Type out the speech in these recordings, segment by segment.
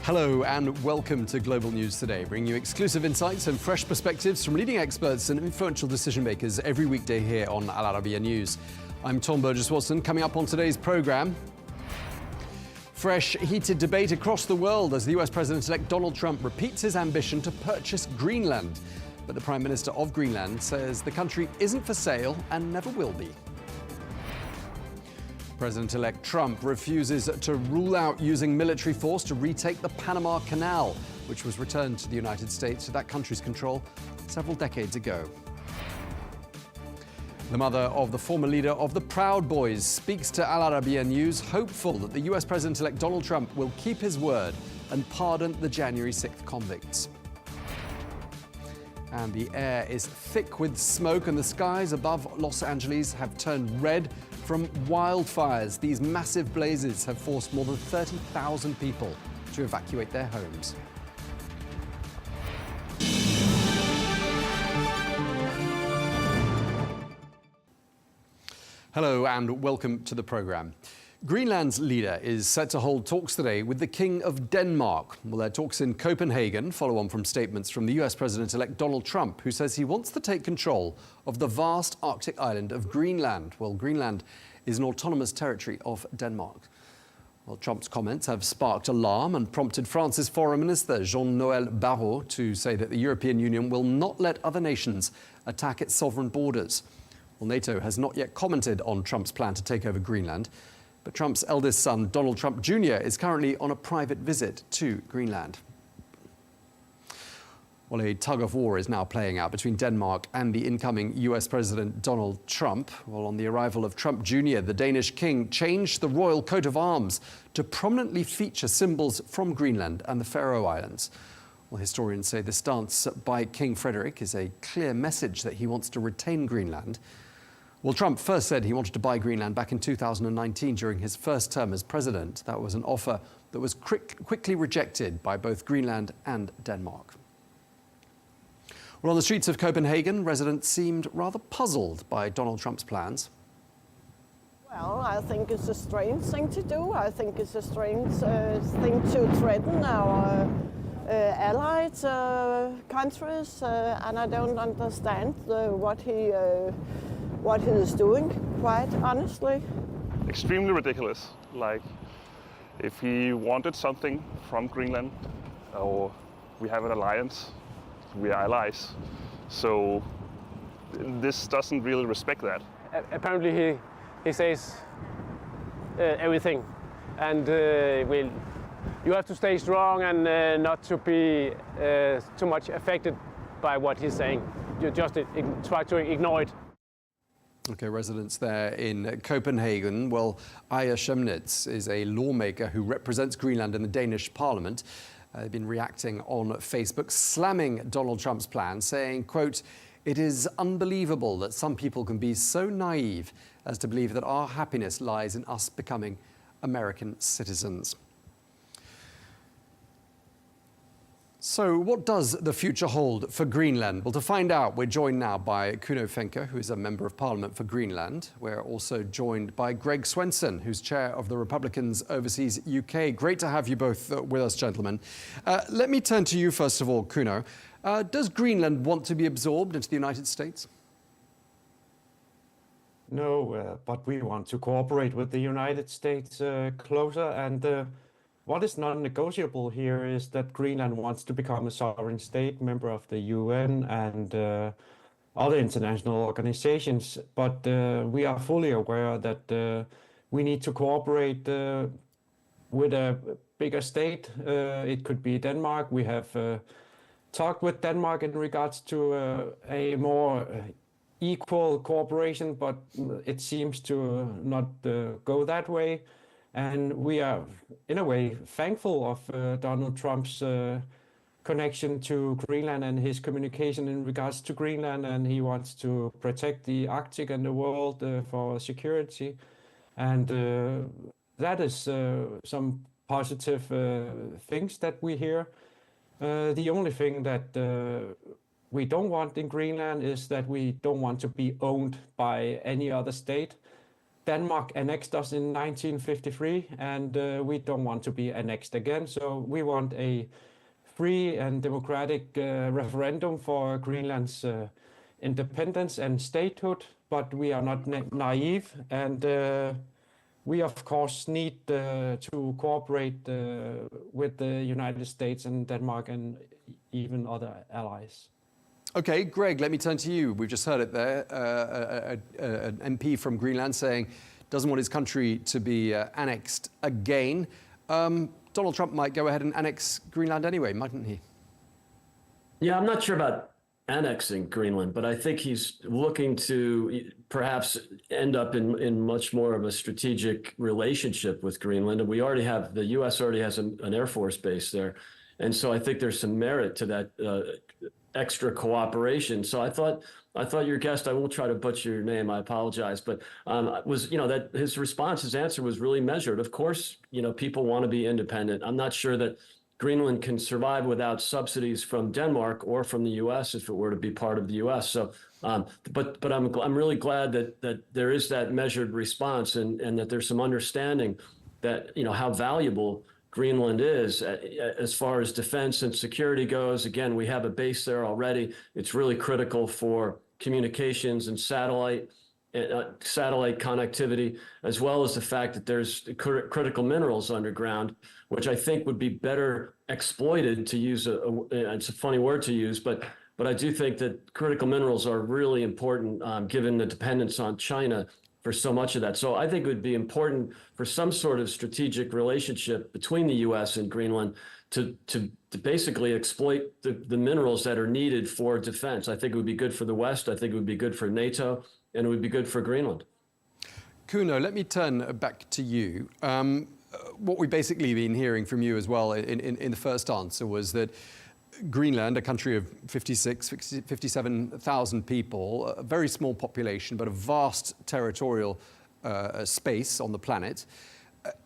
Hello and welcome to Global News Today, bringing you exclusive insights and fresh perspectives from leading experts and influential decision makers every weekday here on Al Arabiya News. I'm Tom Burges Watson. Coming up on today's programme, fresh heated debate across the world as the US President-elect Donald Trump repeats his ambition to purchase Greenland. But the Prime Minister of Greenland says the country isn't for sale and never will be. President-elect Trump refuses to rule out using military force to retake the Panama Canal, which was returned to the United States to that country's control several decades ago. The mother of the former leader of the Proud Boys speaks to Al Arabiya News, hopeful that the US President-elect Donald Trump will keep his word and pardon the January 6th convicts. And the air is thick with smoke and the skies above Los Angeles have turned red from wildfires. These massive blazes have forced more than 30,000 people to evacuate their homes. Hello and welcome to the programme. Greenland's leader is set to hold talks today with the King of Denmark. Well, their talks in Copenhagen follow on from statements from the US President-elect Donald Trump, who says he wants to take control of the vast Arctic island of Greenland. Well, Greenland is an autonomous territory of Denmark. Well, Trump's comments have sparked alarm and prompted France's Foreign Minister Jean-Noël Barrot to say that the European Union will not let other nations attack its sovereign borders. Well, NATO has not yet commented on Trump's plan to take over Greenland. But Trump's eldest son, Donald Trump Jr., is currently on a private visit to Greenland. Well, a tug-of-war is now playing out between Denmark and the incoming US President Donald Trump. Well, on the arrival of Trump Jr., the Danish king changed the royal coat of arms to prominently feature symbols from Greenland and the Faroe Islands. Well, historians say the stance by King Frederik is a clear message that he wants to retain Greenland. Well, Trump first said he wanted to buy Greenland back in 2019 during his first term as president. That was an offer that was quickly rejected by both Greenland and Denmark. Well, on the streets of Copenhagen, residents seemed rather puzzled by Donald Trump's plans. Well, I think it's a strange thing to do. I think it's a strange thing to threaten our allied countries, and I don't understand what he is doing, quite honestly. Extremely ridiculous. Like, if he wanted something from Greenland, or we have an alliance, we are allies. So this doesn't really respect that. Apparently he says everything, and you have to stay strong and not to be too much affected by what he's saying. You just try to ignore it. Okay, residents there in Copenhagen. Well, Aya Shemnitz is a lawmaker who represents Greenland in the Danish parliament. They've been reacting on Facebook, slamming Donald Trump's plan, saying, quote, "It is unbelievable that some people can be so naive as to believe that our happiness lies in us becoming American citizens." So what does the future hold for Greenland? Well, to find out, we're joined now by Kuno Fencker, who is a member of Parliament for Greenland. We're also joined by Greg Swenson, who's chair of the Republicans Overseas UK. Great to have you both with us, gentlemen. Let me turn to you first of all, Kuno. Does Greenland want to be absorbed into the United States? No, but we want to cooperate with the United States closer, and what is non-negotiable here is that Greenland wants to become a sovereign state, member of the UN and other international organizations. But we are fully aware that we need to cooperate with a bigger state. It could be Denmark. We have talked with Denmark in regards to a more equal cooperation, but it seems to not go that way. And we are, in a way, thankful of Donald Trump's connection to Greenland and his communication in regards to Greenland. And he wants to protect the Arctic and the world for security. And that is some positive things that we hear. The only thing that we don't want in Greenland is that we don't want to be owned by any other state. Denmark annexed us in 1953, and we don't want to be annexed again. So we want a free and democratic referendum for Greenland's independence and statehood, but we are not naive, and we of course need to cooperate with the United States and Denmark and even other allies. Okay, Greg, let me turn to you. We've just heard it there. An MP from Greenland saying doesn't want his country to be annexed again. Donald Trump might go ahead and annex Greenland anyway, mightn't he? Yeah, I'm not sure about annexing Greenland, but I think he's looking to perhaps end up in much more of a strategic relationship with Greenland. And we already have, the U.S. already has an Air Force base there. And so I think there's some merit to that extra cooperation. So I thought your guest, I won't try to butcher your name, I apologize, but was, that his response, his answer was really measured. Of course, people want to be independent. I'm not sure that Greenland can survive without subsidies from Denmark or from the U.S. if it were to be part of the U.S. So, but I'm really glad that there is that measured response and that there's some understanding that, how valuable Greenland is as far as defense and security goes. Again, we have a base there already. It's really critical for communications and satellite connectivity, as well as the fact that there's critical minerals underground, which I think would be better exploited, to use it's a funny word to use, but I do think that critical minerals are really important given the dependence on China for so much of that. So I think it would be important for some sort of strategic relationship between the U.S. and Greenland to basically exploit the minerals that are needed for defense. I think it would be good for the West. I think it would be good for NATO, and it would be good for Greenland. Kuno, let me turn back to you. What we've basically been hearing from you as well in the first answer was that Greenland, a country of 57,000 people, a very small population, but a vast territorial space on the planet,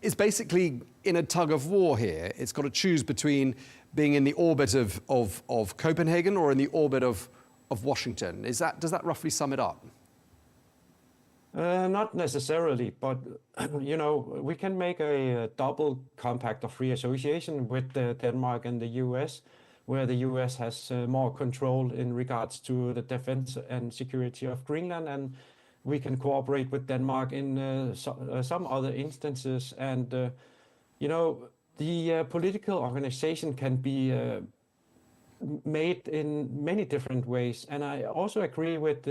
is basically in a tug of war here. It's got to choose between being in the orbit of Copenhagen or in the orbit of Washington. Does that roughly sum it up? Not necessarily, but we can make a double compact of free association with Denmark and the US, where the US has more control in regards to the defense and security of Greenland, and we can cooperate with Denmark in some other instances. And the political organization can be made in many different ways. And I also agree with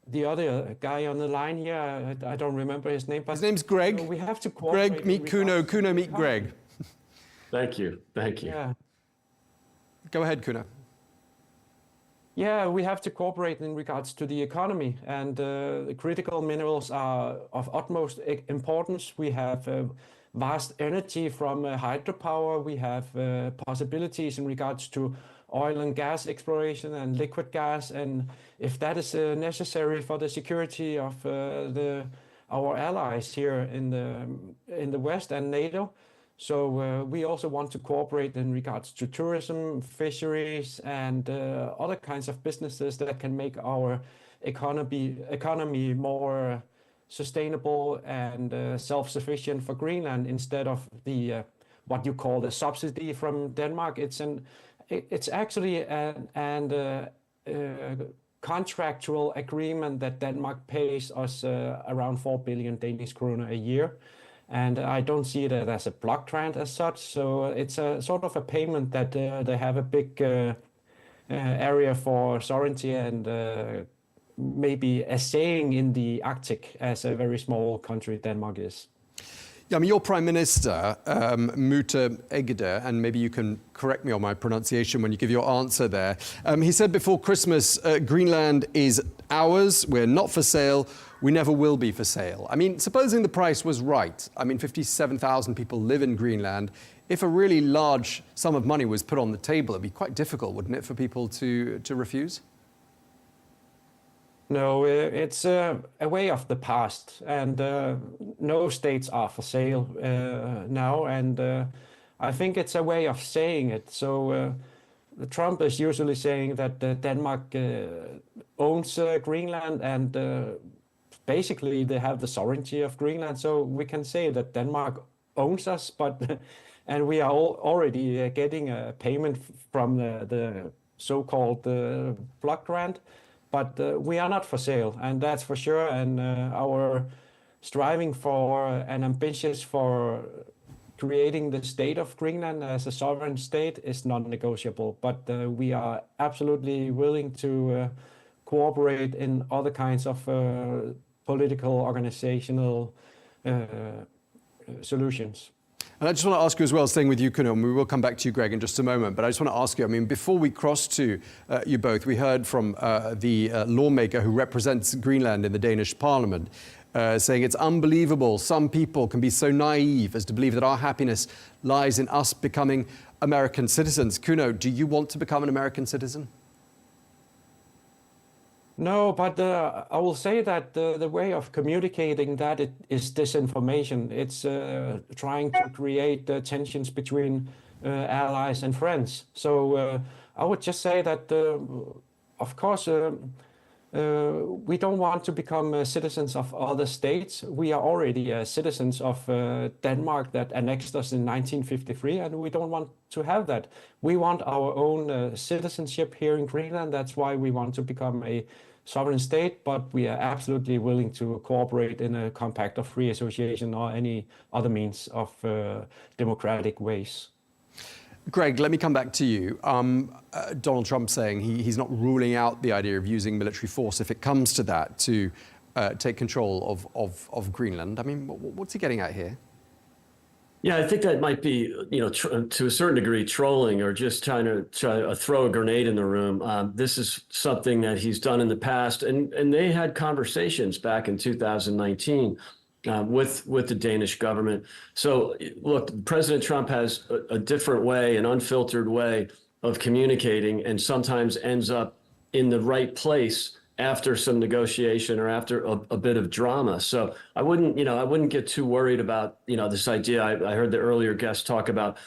the other guy on the line here. I don't remember his name, but his name's Greg. We have to cooperate. Greg, meet Kuno. Kuno, meet Greg. Thank you. Yeah. Go ahead, Kuno. Yeah, we have to cooperate in regards to the economy, and the critical minerals are of utmost importance. We have vast energy from hydropower. We have possibilities in regards to oil and gas exploration and liquid gas, and if that is necessary for the security of our allies here in the West and NATO. So we also want to cooperate in regards to tourism, fisheries, and other kinds of businesses that can make our economy more sustainable and self-sufficient for Greenland, instead of the what you call the subsidy from Denmark. It's actually a contractual agreement that Denmark pays us around 4 billion Danish kroner a year. And I don't see it as a block grant as such. So it's a sort of a payment that they have a big area for sovereignty and maybe a saying in the Arctic, as a very small country Denmark is. Yeah, I mean, your Prime Minister, Mette Egede, and maybe you can correct me on my pronunciation when you give your answer there. He said before Christmas, Greenland is ours, we're not for sale, we never will be for sale. I mean, supposing the price was right, I mean, 57,000 people live in Greenland. If a really large sum of money was put on the table, it'd be quite difficult, wouldn't it, for people to refuse? No, it's a way of the past, and no states are for sale now, and I think it's a way of saying it. So Trump is usually saying that Denmark owns Greenland, and basically they have the sovereignty of Greenland. So we can say that Denmark owns us, but and we are already getting a payment from the so-called block grant, but we are not for sale, and that's for sure. And our striving for and ambitious for creating the state of Greenland as a sovereign state is non-negotiable. But we are absolutely willing to cooperate in other kinds of political, organizational solutions. And I just want to ask you as well, staying with you, Kuno, and we will come back to you, Greg, in just a moment, but I just want to ask you, I mean, before we cross to you both, we heard from the lawmaker who represents Greenland in the Danish parliament, saying it's unbelievable some people can be so naive as to believe that our happiness lies in us becoming American citizens. Kuno, do you want to become an American citizen? No, but I will say that the way of communicating that it is disinformation. It's trying to create tensions between allies and friends. So I would just say that, of course, we don't want to become citizens of other states. We are already citizens of Denmark that annexed us in 1953, and we don't want to have that. We want our own citizenship here in Greenland. That's why we want to become a sovereign state, but we are absolutely willing to cooperate in a compact of free association or any other means of democratic ways. Greg, let me come back to you. Donald Trump saying he's not ruling out the idea of using military force if it comes to that to take control of Greenland. I mean, what's he getting at here? Yeah, I think that might be, to a certain degree, trolling or just trying to throw a grenade in the room. This is something that he's done in the past, and they had conversations back in 2019 with the Danish government. So, look, President Trump has a different way, an unfiltered way of communicating, and sometimes ends up in the right place after some negotiation or after a bit of drama. So I wouldn't get too worried about, this idea. I heard the earlier guest talk about,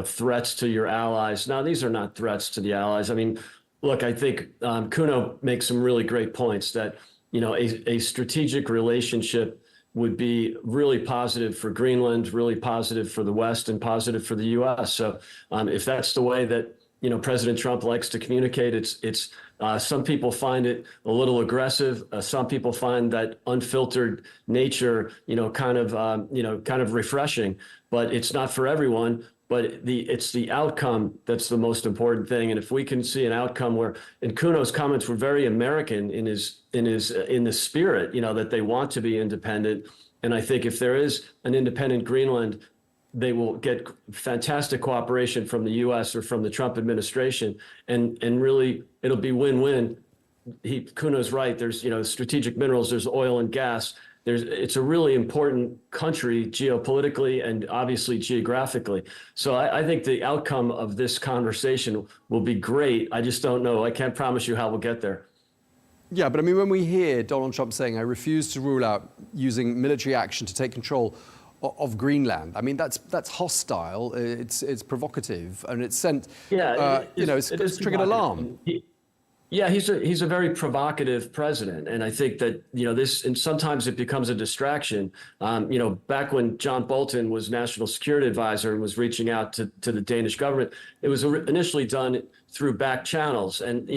threats to your allies. Now, these are not threats to the allies. I mean, look, I think Kuno makes some really great points that, a strategic relationship would be really positive for Greenland, really positive for the West, and positive for the U.S. So if that's the way that, President Trump likes to communicate, it's some people find it a little aggressive. Some people find that unfiltered nature, kind of refreshing. But it's not for everyone. But it's the outcome that's the most important thing. And if we can see an outcome where, and Kuno's comments were very American in the spirit, that they want to be independent. And I think if there is an independent Greenland, they will get fantastic cooperation from the U.S. or from the Trump administration, and really it'll be win-win. Kuno's right. There's strategic minerals. There's oil and gas. It's a really important country geopolitically and obviously geographically. So I think the outcome of this conversation will be great. I just don't know. I can't promise you how we'll get there. Yeah, but I mean, when we hear Donald Trump saying, "I refuse to rule out using military action to take control of Greenland," I mean, that's hostile. It's provocative, and it's sent. Yeah, it's triggered alarm. He's a very provocative president, and I think that this, and sometimes it becomes a distraction. Back when John Bolton was National Security Advisor and was reaching out to the Danish government, it was initially done through back channels, and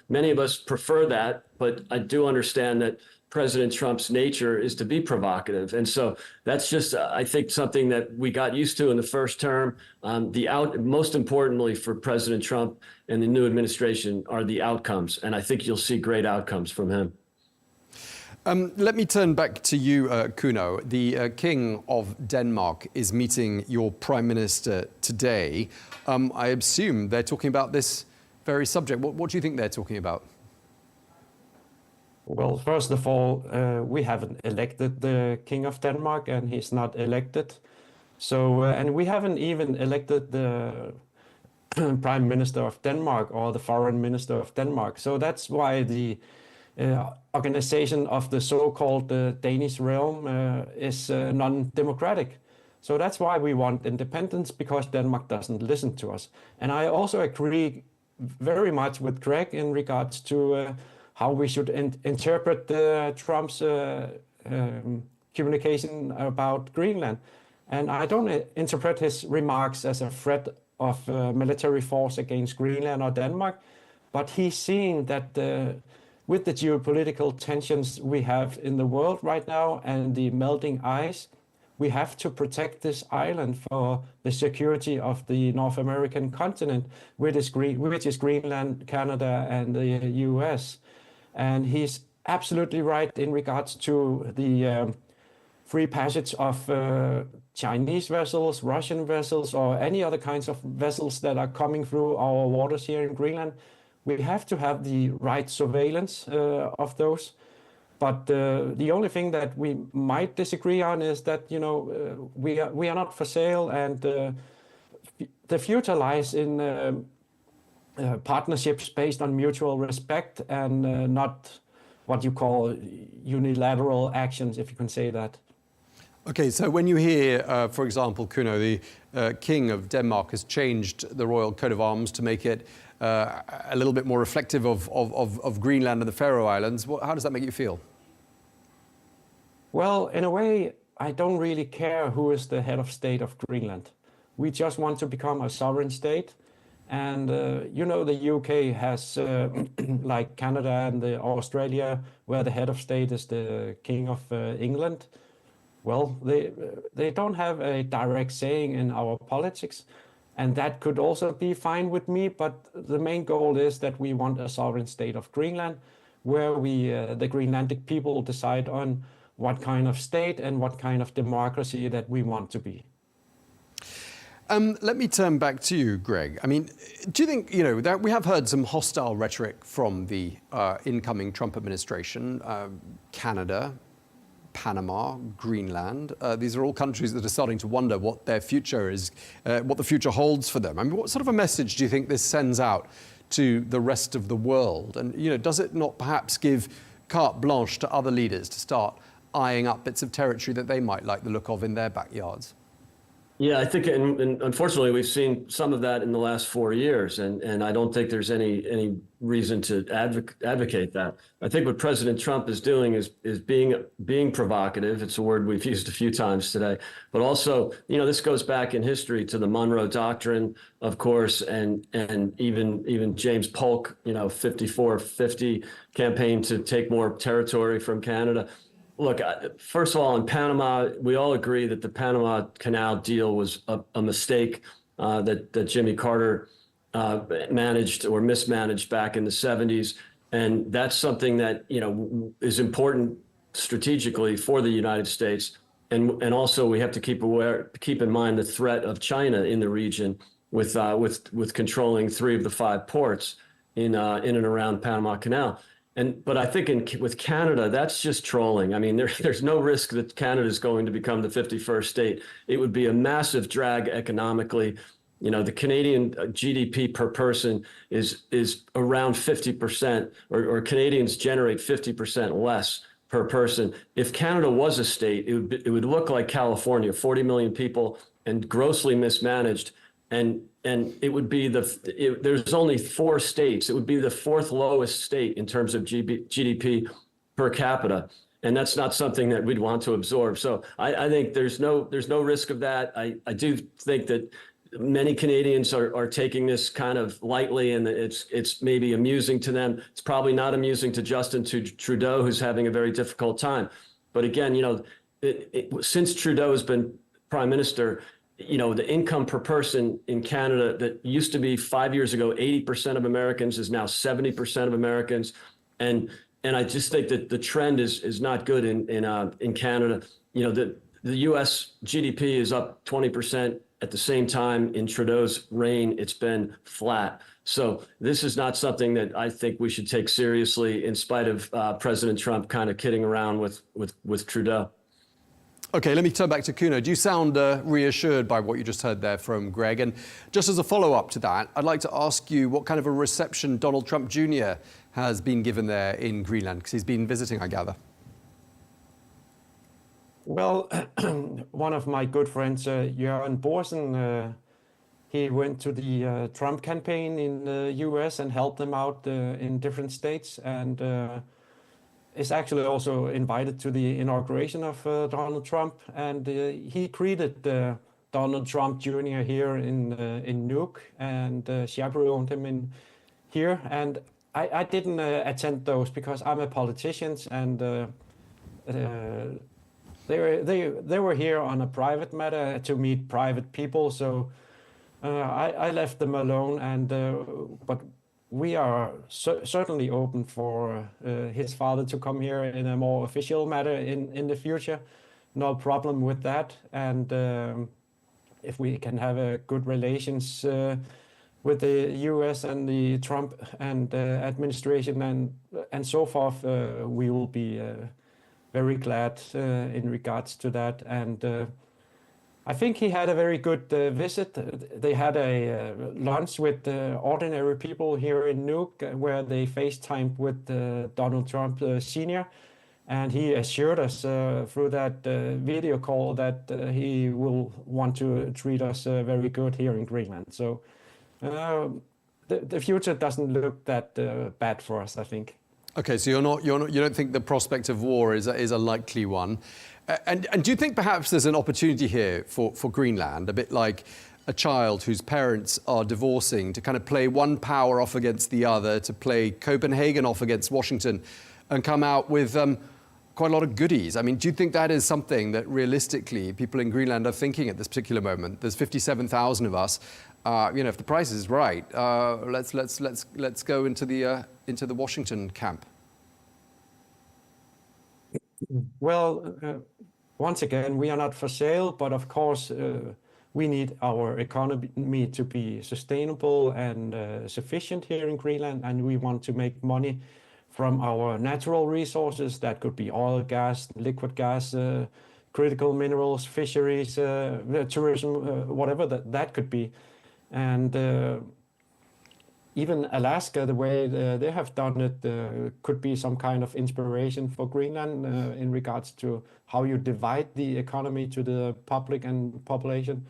many of us prefer that, but I do understand that President Trump's nature is to be provocative. And so that's just, I think, something that we got used to in the first term. Most importantly for President Trump and the new administration are the outcomes. And I think you'll see great outcomes from him. Let me turn back to you, Kuno. The King of Denmark is meeting your Prime Minister today. I assume they're talking about this very subject. What do you think they're talking about? Well, first of all, we haven't elected the King of Denmark, and he's not elected. So, and we haven't even elected the Prime Minister of Denmark or the Foreign Minister of Denmark. So that's why the organization of the so-called Danish realm is non-democratic. So that's why we want independence, because Denmark doesn't listen to us. And I also agree very much with Greg in regards to how we should interpret Trump's communication about Greenland. And I don't interpret his remarks as a threat of military force against Greenland or Denmark, but he's seeing that with the geopolitical tensions we have in the world right now and the melting ice, we have to protect this island for the security of the North American continent, which is Greenland, Canada, and the US. And he's absolutely right in regards to the free passage of Chinese vessels, Russian vessels, or any other kinds of vessels that are coming through our waters here in Greenland. We have to have the right surveillance of those. But the only thing that we might disagree on is that, you know, we are not for sale, and the future lies in partnerships based on mutual respect and not what you call unilateral actions, if you can say that. Okay, so when you hear, for example, Kuno, the King of Denmark has changed the royal coat of arms to make it a little bit more reflective of Greenland and the Faroe Islands, how does that make you feel? Well, in a way, I don't really care who is the head of state of Greenland. We just want to become a sovereign state. And, you know, the UK has, like Canada and Australia, where the head of state is the King of England. Well, they don't have a direct saying in our politics. And that could also be fine with me. But the main goal is that we want a sovereign state of Greenland, where the Greenlandic people decide on what kind of state and what kind of democracy that we want to be. Let me turn back to you, Greg. I mean, do you think, you know, that we have heard some hostile rhetoric from the incoming Trump administration, Canada, Panama, Greenland. These are all countries that are starting to wonder what their future is, what the future holds for them. I mean, what sort of a message do you think this sends out to the rest of the world? And, you know, does it not perhaps give carte blanche to other leaders to start eyeing up bits of territory that they might like the look of in their backyards? Yeah, I think, and unfortunately, we've seen some of that in the last 4 years, and I don't think there's any reason to advocate that. I think what President Trump is doing is being provocative. It's a word we've used a few times today, but also, you know, this goes back in history to the Monroe Doctrine, of course, and even James Polk, you know, 54-50 campaign to take more territory from Canada. Look, first of all, in Panama, we all agree that the Panama Canal deal was a mistake that Jimmy Carter managed or mismanaged back in the 70s. And that's something that, you know, is important strategically for the United States. And also we have to keep in mind the threat of China in the region with controlling 3 of the 5 ports in and around Panama Canal. But I think with Canada, that's just trolling. I mean, there's no risk that Canada is going to become the 51st state. It would be a massive drag economically. You know, the Canadian GDP per person is around 50%, or Canadians generate 50% less per person. If Canada was a state, it would look like California, 40 million people and grossly mismanaged. And it would be there's only 4 states. It would be the 4th lowest state in terms of GDP per capita. And that's not something that we'd want to absorb. So I think there's no risk of that. I do think that many Canadians are taking this kind of lightly, and it's maybe amusing to them. It's probably not amusing to Justin Trudeau, who's having a very difficult time. But again, you know, since Trudeau has been prime minister, you know, the income per person in Canada that used to be 5 years ago, 80% of Americans is now 70% of Americans. And I just think that the trend is not good in Canada. You know, the US GDP is up 20%. At the same time, in Trudeau's reign, it's been flat. So this is not something that I think we should take seriously, in spite of President Trump kind of kidding around with Trudeau. Okay, let me turn back to Kuno. Do you sound reassured by what you just heard there from Greg? And just as a follow-up to that, I'd like to ask you what kind of a reception Donald Trump Jr. has been given there in Greenland, because he's been visiting, I gather. Well, one of my good friends, Jørgen Borsen, He went to the Trump campaign in the US and helped them out in different states, and is actually also invited to the inauguration of Donald Trump. And he greeted Donald Trump Jr. here in Nuuk and chaperoned him in here. And I didn't attend those because I'm a politician, and they were here on a private matter to meet private people. So I left them alone, and but we are certainly open for his father to come here in a more official matter in the future. No problem with that. And if we can have a good relations with the U.S. and the Trump and administration and so forth, we will be very glad in regards to that. And I think he had a very good visit. They had a lunch with ordinary people here in Nuuk, where they FaceTimed with Donald Trump Sr. And he assured us through that video call that he will want to treat us very good here in Greenland. So the future doesn't look that bad for us, I think. Okay, so you don't think the prospect of war is a likely one. And do you think perhaps there's an opportunity here for Greenland, a bit like a child whose parents are divorcing, to kind of play one power off against the other, to play Copenhagen off against Washington, and come out with quite a lot of goodies? I mean, do you think that is something that realistically people in Greenland are thinking at this particular moment? There's 57,000 of us. If the price is right, let's go into the Washington camp. Well, once again, we are not for sale, but of course, we need our economy to be sustainable and sufficient here in Greenland, and we want to make money from our natural resources. That could be oil, gas, liquid gas, critical minerals, fisheries, tourism, whatever that could be. And even Alaska, the way they have done it, could be some kind of inspiration for Greenland in regards to how you divide the economy to the public and population.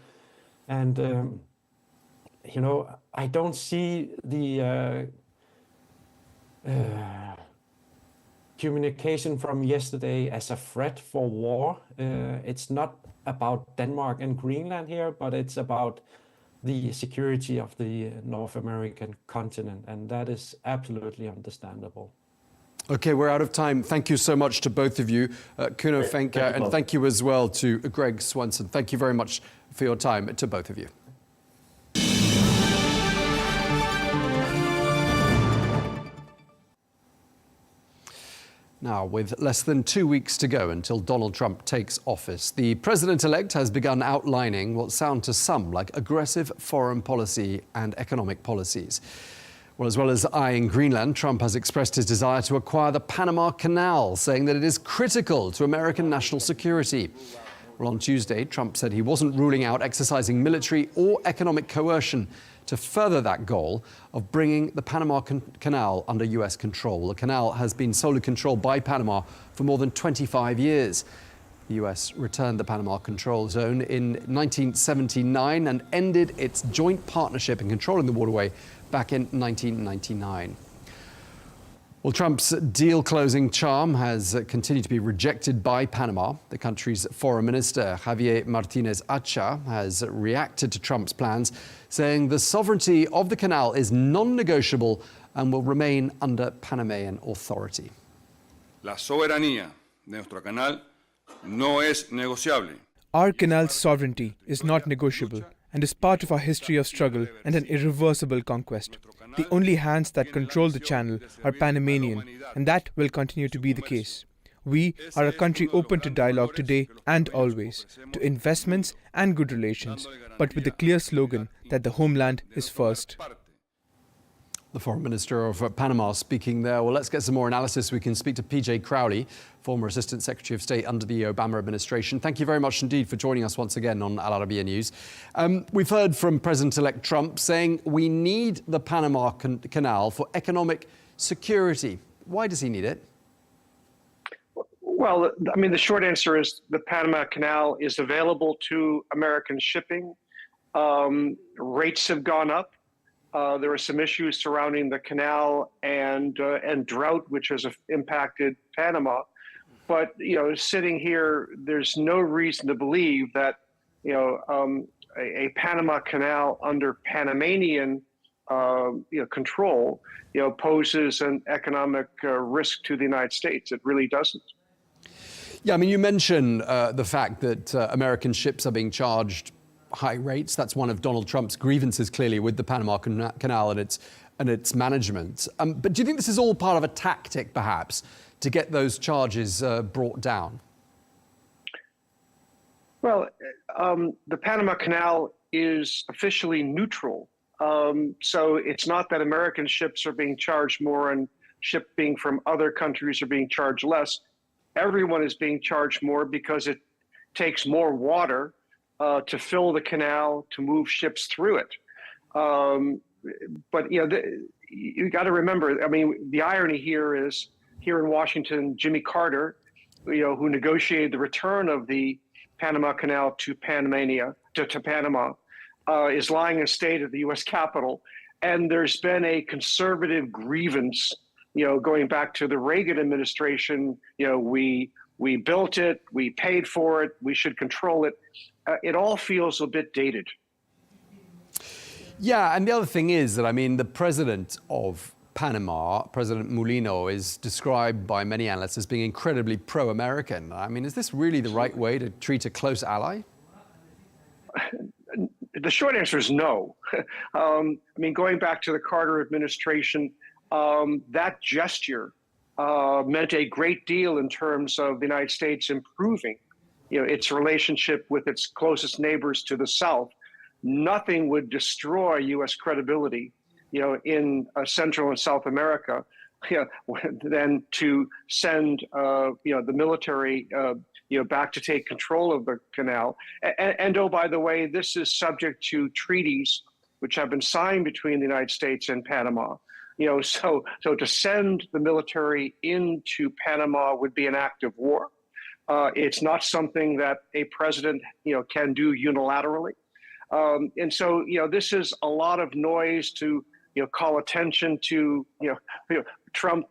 And, I don't see the communication from yesterday as a threat for war. It's not about Denmark and Greenland here, but it's about the security of the North American continent, and that is absolutely understandable. Okay, we're out of time. Thank you so much to both of you, Kuno, Fencker, and thank you as well to Greg Swenson. Thank you very much for your time to both of you. Now, with less than 2 weeks to go until Donald Trump takes office, the president-elect has begun outlining what sound to some like aggressive foreign policy and economic policies. Well, as well as eyeing Greenland, Trump has expressed his desire to acquire the Panama Canal, saying that it is critical to American national security. Well, on Tuesday, Trump said he wasn't ruling out exercising military or economic coercion to further that goal of bringing the Panama Canal under US control. The canal has been solely controlled by Panama for more than 25 years. The US returned the Panama Control Zone in 1979 and ended its joint partnership in controlling the waterway back in 1999. Well, Trump's deal-closing charm has continued to be rejected by Panama. The country's foreign minister, Javier Martinez-Acha, has reacted to Trump's plans, saying the sovereignty of the canal is non-negotiable and will remain under Panamanian authority. La soberanía de nuestro canal no es negociable. Our canal's sovereignty is not negotiable and is part of our history of struggle and an irreversible conquest. The only hands that control the channel are Panamanian, and that will continue to be the case. We are a country open to dialogue today and always, to investments and good relations, but with the clear slogan that the homeland is first. The Foreign Minister of Panama speaking there. Well, let's get some more analysis. We can speak to PJ Crowley, former Assistant Secretary of State under the Obama administration. Thank you very much indeed for joining us once again on Al Arabiya News. We've heard from President-elect Trump saying we need the Panama Canal for economic security. Why does he need it? Well, I mean, the short answer is the Panama Canal is available to American shipping Rates have gone up. There are some issues surrounding the canal and drought, which has impacted Panama. But sitting here, there's no reason to believe that a Panama Canal under Panamanian control poses an economic risk to the United States. It really doesn't. Yeah, I mean, you mentioned the fact that American ships are being charged high rates. That's one of Donald Trump's grievances, clearly, with the Panama Canal and its management. But do you think this is all part of a tactic, perhaps, to get those charges brought down? Well, the Panama Canal is officially neutral. So it's not that American ships are being charged more and shipping from other countries are being charged less. Everyone is being charged more because it takes more water to fill the canal, to move ships through it. But you got to remember, I mean, the irony here is, here in Washington, Jimmy Carter, who negotiated the return of the Panama Canal to Panama, is lying in state at the U.S. Capitol, and there's been a conservative grievance, going back to the Reagan administration. We built it, we paid for it, we should control it. It all feels a bit dated. Yeah, and the other thing is that, I mean, the president of Panama, President Mulino, is described by many analysts as being incredibly pro-American. I mean, is this really the right way to treat a close ally? The short answer is no. I mean, going back to the Carter administration, that gesture meant a great deal in terms of the United States improving, its relationship with its closest neighbors to the south. Nothing would destroy U.S. credibility, in Central and South America, than to send, the military, back to take control of the canal. And oh, by the way, this is subject to treaties which have been signed between the United States and Panama. So to send the military into Panama would be an act of war. It's not something that a president, can do unilaterally. And so, this is a lot of noise to, call attention to, Trump,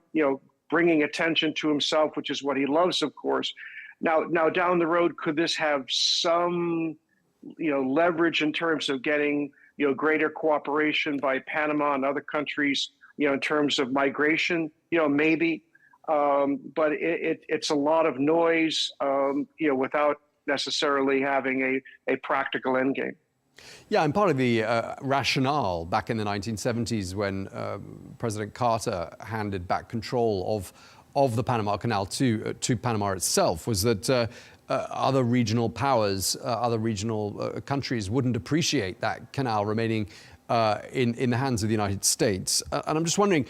bringing attention to himself, which is what he loves, of course. Now down the road, could this have some, leverage in terms of getting, greater cooperation by Panama and other countries, in terms of migration? Maybe. But it's a lot of noise, without necessarily having a practical end game. Yeah, and part of the rationale back in the 1970s when President Carter handed back control of the Panama Canal to Panama itself was that other regional powers, other regional countries wouldn't appreciate that canal remaining in the hands of the United States. And I'm just wondering,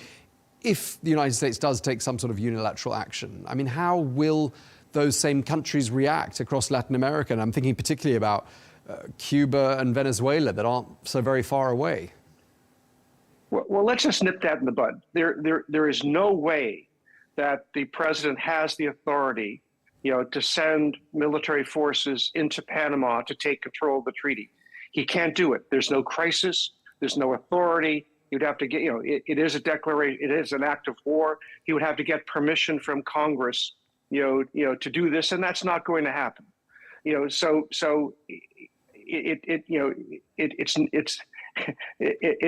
if the United States does take some sort of unilateral action, I mean, how will those same countries react across Latin America? And I'm thinking particularly about Cuba and Venezuela that aren't so very far away. Well, let's just nip that in the bud. There is no way that the president has the authority, to send military forces into Panama to take control of the treaty. He can't do it. There's no crisis. There's no authority. You'd have to get, it is a declaration. It is an act of war. He would have to get permission from Congress, to do this, and that's not going to happen. It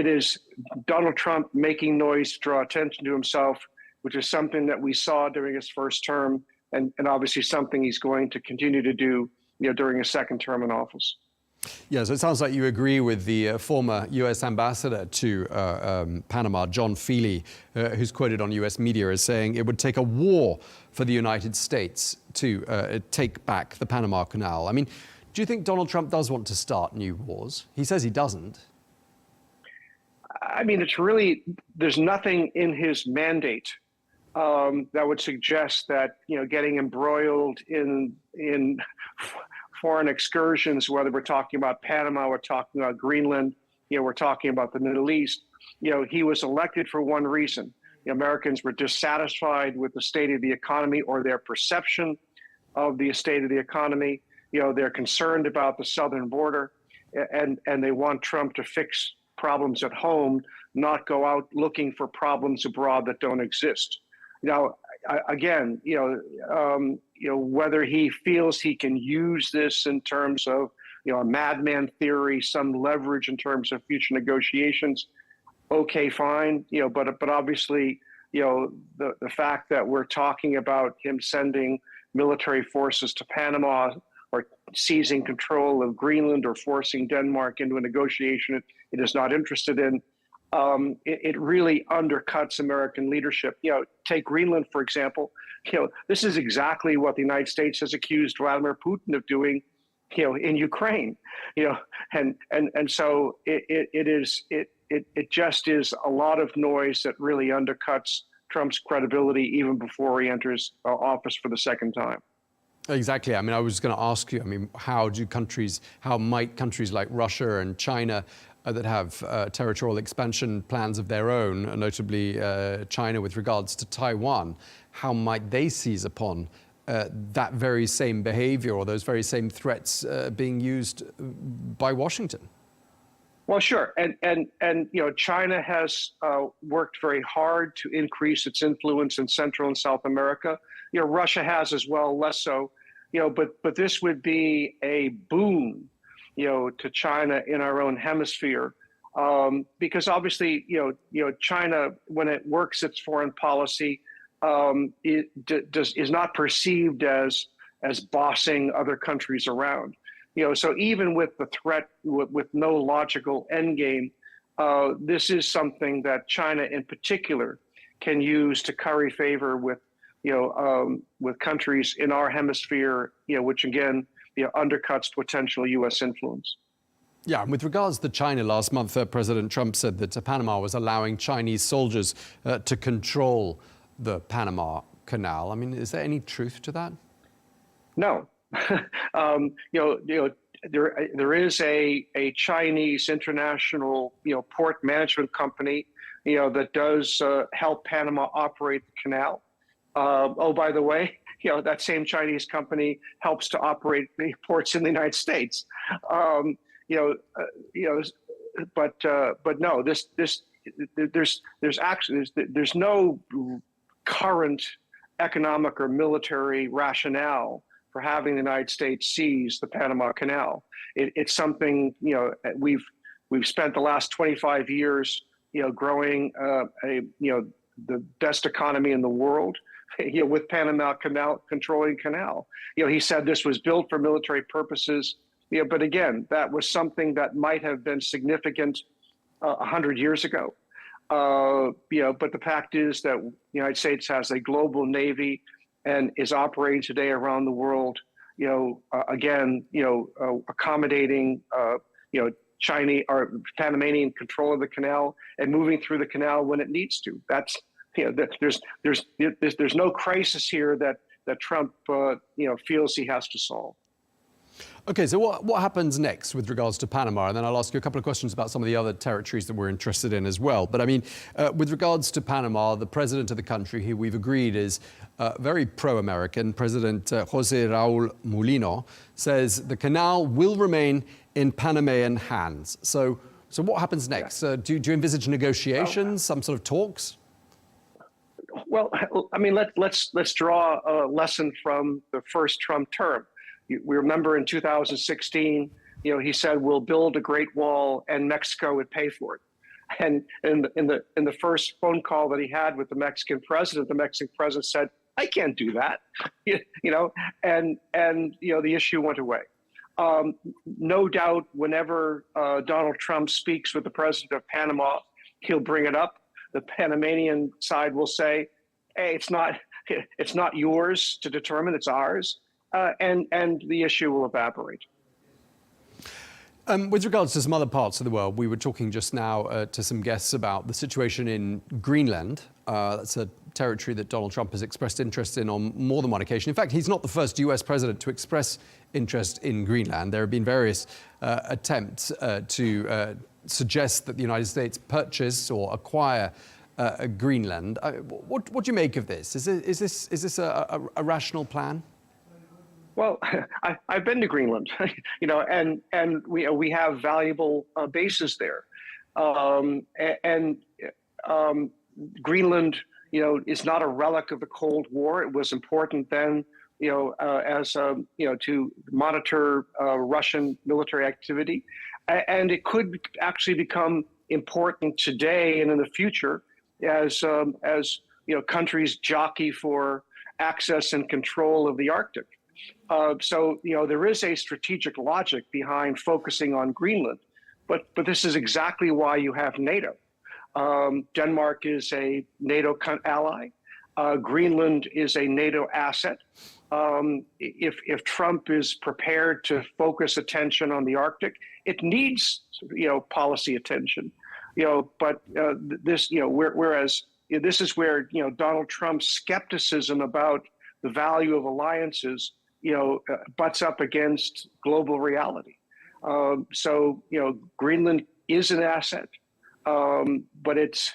is Donald Trump making noise to draw attention to himself, which is something that we saw during his first term, and obviously something he's going to continue to do, during his second term in office. Yeah, so it sounds like you agree with the former U.S. ambassador to Panama, John Feely, who's quoted on U.S. media as saying it would take a war for the United States to take back the Panama Canal. I mean, do you think Donald Trump does want to start new wars? He says he doesn't. I mean, there's nothing in his mandate that would suggest that, getting embroiled in foreign excursions, whether we're talking about Panama, we're talking about Greenland, we're talking about the Middle East. He was elected for one reason. The Americans were dissatisfied with the state of the economy or their perception of the state of the economy. They're concerned about the southern border. and they want Trump to fix problems at home, not go out looking for problems abroad that don't exist. Now, again, whether he feels he can use this in terms of, a madman theory, some leverage in terms of future negotiations, okay, fine. But obviously, the fact that we're talking about him sending military forces to Panama or seizing control of Greenland or forcing Denmark into a negotiation it is not interested in, it really undercuts American leadership. Take Greenland, for example. This is exactly what the United States has accused Vladimir Putin of doing, in Ukraine. And so it just is a lot of noise that really undercuts Trump's credibility even before he enters office for the second time. Exactly. I mean, I was going to ask you, how might countries like Russia and China that have territorial expansion plans of their own, notably China with regards to Taiwan, how might they seize upon that very same behavior or those very same threats being used by Washington? Well, sure. And China has worked very hard to increase its influence in Central and South America. Russia has as well, less so. But this would be a boon, to China in our own hemisphere, because obviously, China, when it works its foreign policy, is not perceived as bossing other countries around. So even with the threat with no logical endgame, this is something that China in particular can use to curry favor with countries in our hemisphere, which again, undercuts potential U.S. influence. Yeah, and with regards to China, last month, President Trump said that Panama was allowing Chinese soldiers to control the Panama Canal. I mean, is there any truth to that? No. There is a Chinese international, port management company, that does help Panama operate the canal. By the way, that same Chinese company helps to operate the ports in the United States. But no, there's no current economic or military rationale for having the United States seize the Panama Canal. It's something we've spent the last 25 years growing the best economy in the world with Panama Canal controlling canal. He said this was built for military purposes. But again, that was something that might have been significant 100 years ago. But the fact is that the United States has a global navy and is operating today around the world, accommodating, Chinese or Panamanian control of the canal and moving through the canal when it needs to. That's, there's no crisis here that Trump, feels he has to solve. Okay, so what happens next with regards to Panama? And then I'll ask you a couple of questions about some of the other territories that we're interested in as well. But I mean, with regards to Panama, the president of the country, who we've agreed is very pro-American, President José Raúl Mulino, says the canal will remain in Panamanian hands. So what happens next? Do you envisage negotiations, some sort of talks? Well, I mean, let's draw a lesson from the first Trump term. We remember in 2016, he said, we'll build a Great Wall and Mexico would pay for it. And in the first phone call that he had with the Mexican president said, I can't do that, and the issue went away. No doubt whenever Donald Trump speaks with the president of Panama, he'll bring it up. The Panamanian side will say, hey, it's not yours to determine, it's ours. And the issue will evaporate. With regards to some other parts of the world, we were talking just now to some guests about the situation in Greenland. That's a territory that Donald Trump has expressed interest in on more than one occasion. In fact, he's not the first US president to express interest in Greenland. There have been various attempts to suggest that the United States purchase or acquire Greenland. What do you make of this? Is this a rational plan? Well, I've been to Greenland, and we have valuable bases there, Greenland, is not a relic of the Cold War. It was important then, to monitor Russian military activity, and it could actually become important today and in the future as countries jockey for access and control of the Arctic. So there is a strategic logic behind focusing on Greenland, but this is exactly why you have NATO. Denmark is a NATO ally. Greenland is a NATO asset. If Trump is prepared to focus attention on the Arctic, it needs policy attention. Whereas this is where Donald Trump's skepticism about the value of alliances butts up against global reality. So Greenland is an asset, but it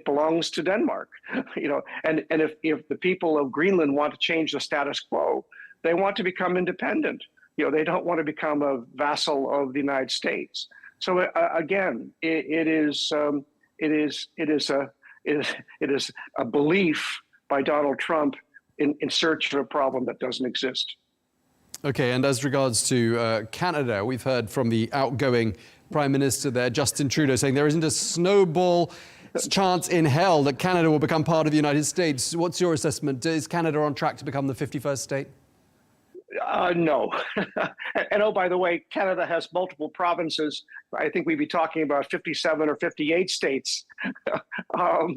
belongs to Denmark. And if the people of Greenland want to change the status quo, they want to become independent. They don't want to become a vassal of the United States. So again, it is a belief by Donald Trump in search of a problem that doesn't exist. Okay, and as regards to Canada, we've heard from the outgoing Prime Minister there, Justin Trudeau, saying there isn't a snowball chance in hell that Canada will become part of the United States. What's your assessment? Is Canada on track to become the 51st state? No. And oh, by the way, Canada has multiple provinces. I think we'd be talking about 57 or 58 states. I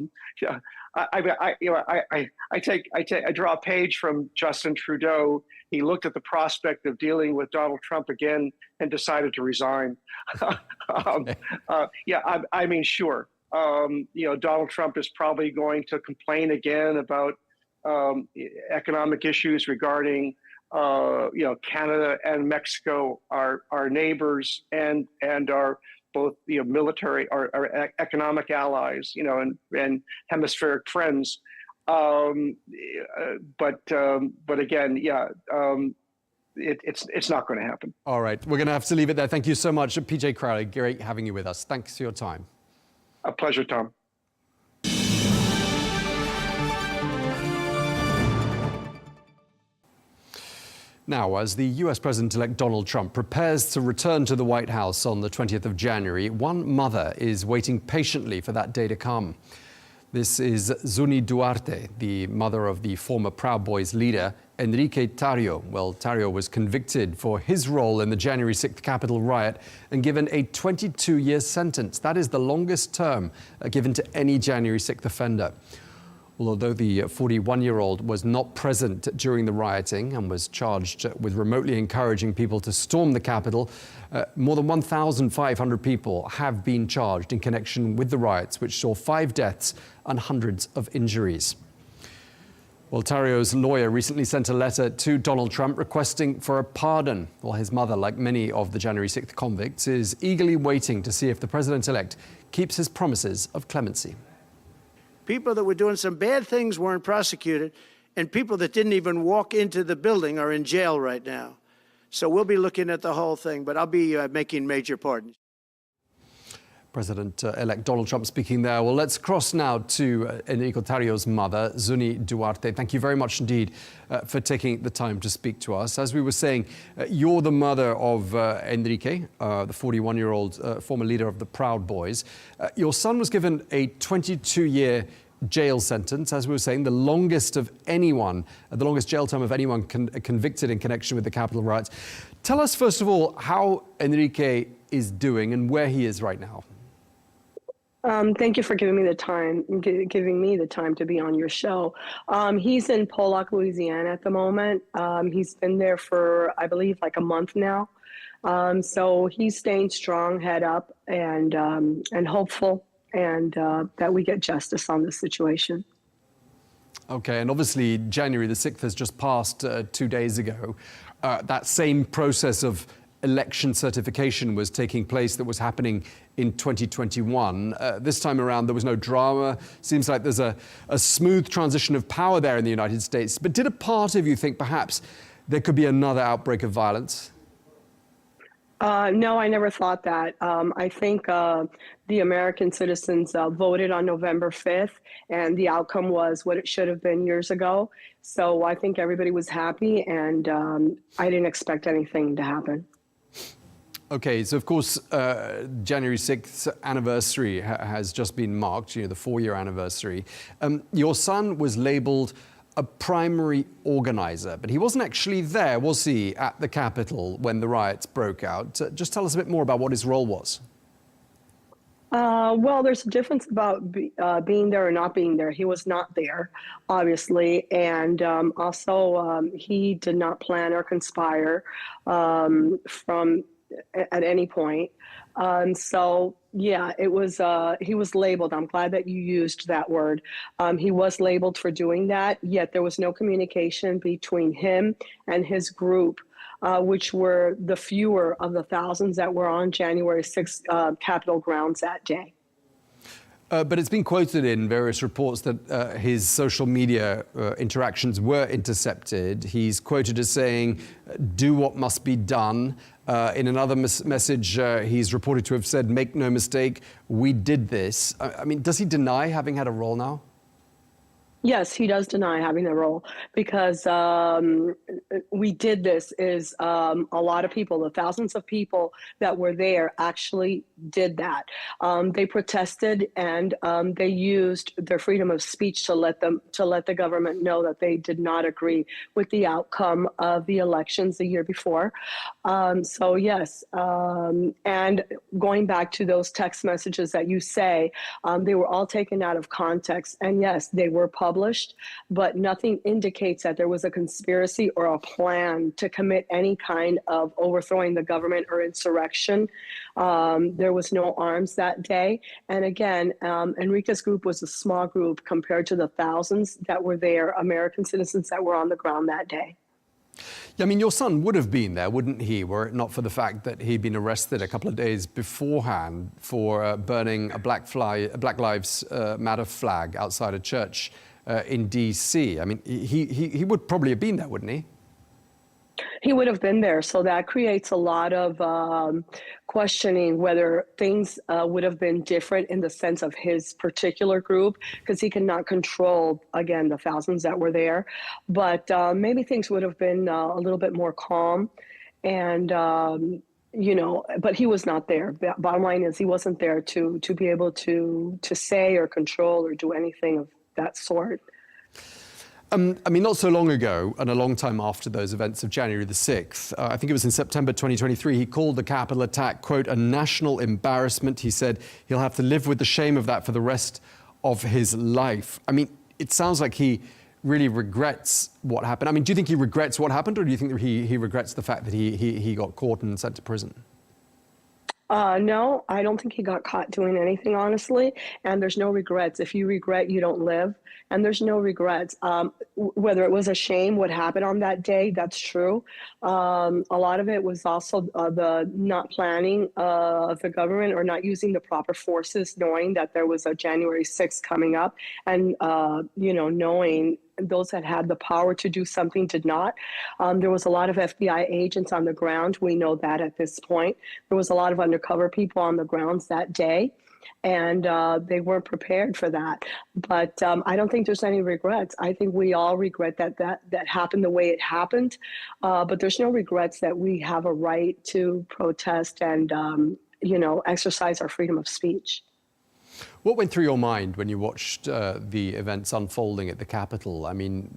draw a page from Justin Trudeau. He looked at the prospect of dealing with Donald Trump again and decided to resign. Sure. Donald Trump is probably going to complain again about economic issues regarding Canada and Mexico, our neighbors and our both military, our economic allies, and hemispheric friends. But again, it's not going to happen. All right, we're going to have to leave it there. Thank you so much, PJ Crowley. Great having you with us. Thanks for your time. A pleasure, Tom. Now, as the US President-elect Donald Trump prepares to return to the White House on the 20th of January, one mother is waiting patiently for that day to come. This is Zuny Duarte, the mother of the former Proud Boys leader, Enrique Tarrio. Well, Tarrio was convicted for his role in the January 6th Capitol riot and given a 22-year sentence. That is the longest term given to any January 6th offender. Although the 41-year-old was not present during the rioting and was charged with remotely encouraging people to storm the Capitol, more than 1,500 people have been charged in connection with the riots, which saw 5 deaths and hundreds of injuries. Well, Tarrio's lawyer recently sent a letter to Donald Trump requesting for a pardon. Well, his mother, like many of the January 6th convicts, is eagerly waiting to see if the president-elect keeps his promises of clemency. People that were doing some bad things weren't prosecuted, and people that didn't even walk into the building are in jail right now. So we'll be looking at the whole thing, but I'll be making major pardons. President-elect Donald Trump speaking there. Well, let's cross now to Enrique Tarrio's mother, Zuny Duarte. Thank you very much indeed for taking the time to speak to us. As we were saying, you're the mother of Enrique, the 41-year-old former leader of the Proud Boys. Your son was given a 22-year jail sentence, as we were saying, the longest of anyone, the longest jail term of anyone convicted in connection with the Capitol riots. Tell us, first of all, how Enrique is doing and where he is right now. Thank you for giving me the time to be on your show. He's in Pollock, Louisiana at the moment. He's been there for, I believe, like a month now. So he's staying strong, head up, and hopeful, and that we get justice on this situation. Okay, and obviously January the 6th has just passed 2 days ago. That same process of election certification was taking place that was happening in 2021. This time around, there was no drama. Seems like there's a smooth transition of power there in the United States. But did a part of you think perhaps there could be another outbreak of violence? No, I never thought that. I think the American citizens voted on November 5th, and the outcome was what it should have been years ago. So I think everybody was happy, and I didn't expect anything to happen. Okay, so of course, January 6th anniversary has just been marked, the 4-year anniversary. Your son was labeled a primary organizer, but he wasn't actually there, was he, at the Capitol when the riots broke out? Just tell us a bit more about what his role was. Well, there's a difference about being there or not being there. He was not there, obviously, and also he did not plan or conspire at any point. So yeah, it was he was labeled. I'm glad that you used that word. He was labeled for doing that, yet there was no communication between him and his group, which were the fewer of the thousands that were on January 6th Capitol grounds that day. But it's been quoted in various reports that his social media interactions were intercepted. He's quoted as saying, "Do what must be done." In another message, he's reported to have said, "Make no mistake, we did this." I mean, does he deny having had a role now? Yes, he does deny having a role because we did this is a lot of people, the thousands of people that were there actually did that. They protested and they used their freedom of speech to let the government know that they did not agree with the outcome of the elections the year before. So yes, and going back to those text messages that you say, they were all taken out of context, and yes, they were published, but nothing indicates that there was a conspiracy or a plan to commit any kind of overthrowing the government or insurrection. There was no arms that day. And again, Enrique's group was a small group compared to the thousands that were there, American citizens that were on the ground that day. Yeah, I mean, your son would have been there, wouldn't he, were it not for the fact that he'd been arrested a couple of days beforehand for burning a Black Lives Matter flag outside a church in D.C. I mean, he would probably have been there, wouldn't he? He would have been there. So that creates a lot of questioning whether things would have been different in the sense of his particular group, because he cannot control, again, the thousands that were there. But maybe things would have been a little bit more calm. And, you know, but he was not there. Bottom line is he wasn't there to be able to say or control or do anything of that sort. I mean, not so long ago, and a long time after those events of January the 6th, I think it was in September 2023, he called the Capitol attack, quote, a national embarrassment. He said he'll have to live with the shame of that for the rest of his life. I mean, it sounds like he really regrets what happened. I mean, do you think he regrets what happened, or do you think that he regrets the fact that he got caught and sent to prison? No, I don't think he got caught doing anything, honestly. And there's no regrets. If you regret, you don't live. And there's no regrets. Whether it was a shame what happened on that day, that's true. A lot of it was also the not planning of the government or not using the proper forces, knowing that there was a January 6th coming up, and you know, knowing those that had the power to do something did not. There was a lot of FBI agents on the ground. We know that at this point. There was a lot of undercover people on the grounds that day, and they weren't prepared for that. But I don't think there's any regrets. I think we all regret that happened the way it happened. But there's no regrets that we have a right to protest and you know, exercise our freedom of speech. What went through your mind when you watched the events unfolding at the Capitol? I mean,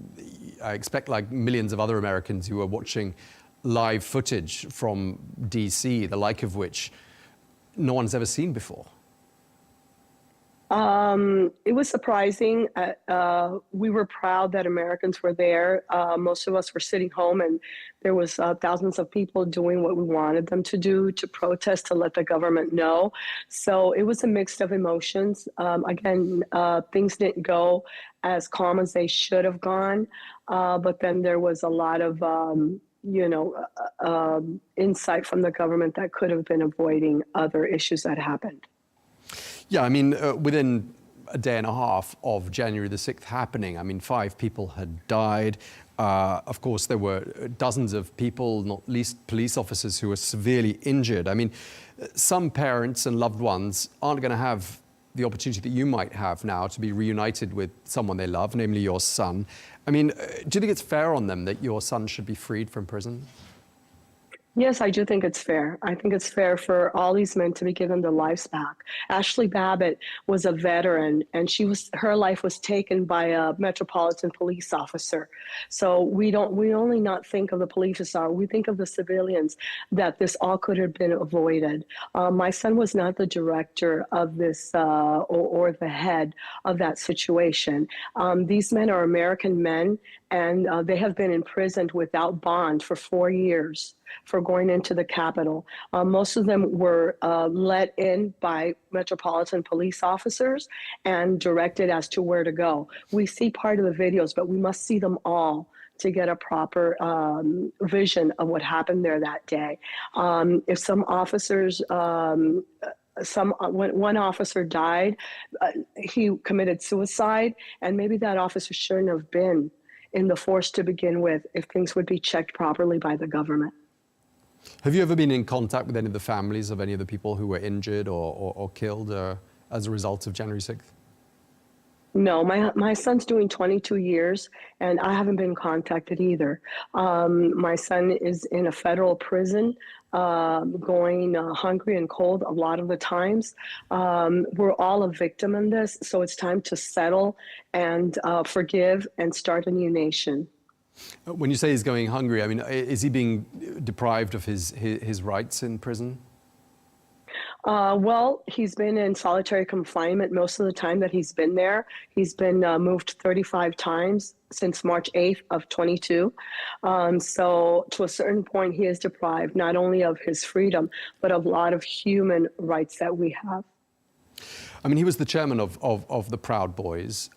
I expect, like millions of other Americans who were watching live footage from D.C., the like of which no one's ever seen before. It was surprising. We were proud that Americans were there. Most of us were sitting home, and there was thousands of people doing what we wanted them to do, to protest, to let the government know. So it was a mix of emotions. Again, things didn't go as calm as they should have gone. But then there was a lot of, you know, insight from the government that could have been avoiding other issues that happened. Yeah, I mean, within a day and a half of January the 6th happening. I mean, 5 people had died. Of course, there were dozens of people, not least police officers, who were severely injured. I mean, some parents and loved ones aren't going to have the opportunity that you might have now to be reunited with someone they love, namely your son. I mean, do you think it's fair on them that your son should be freed from prison? Yes, I do think it's fair. I think it's fair for all these men to be given their lives back. Ashley Babbitt was a veteran, and her life was taken by a Metropolitan Police officer. So we only not think of the police officer, we think of the civilians, that this all could have been avoided. My son was not the director of this or the head of that situation. These men are American men, and they have been imprisoned without bond for 4 years for going into the Capitol. Most of them were let in by Metropolitan Police officers and directed as to where to go. We see part of the videos, but we must see them all to get a proper vision of what happened there that day. If some officers, one officer died, he committed suicide, and maybe that officer shouldn't have been in the force to begin with if things would be checked properly by the government. Have you ever been in contact with any of the families of any of the people who were injured or killed as a result of January 6th? No, my son's doing 22 years, and I haven't been contacted either. My son is in a federal prison, going hungry and cold a lot of the times. We're all a victim in this, so it's time to settle and forgive and start a new nation. When you say he's going hungry, I mean, is he being deprived of his rights in prison? Well, he's been in solitary confinement most of the time that he's been there. He's been moved 35 times since March 8th of 22. So to a certain point, he is deprived not only of his freedom, but of a lot of human rights that we have. I mean, he was the chairman of the Proud Boys.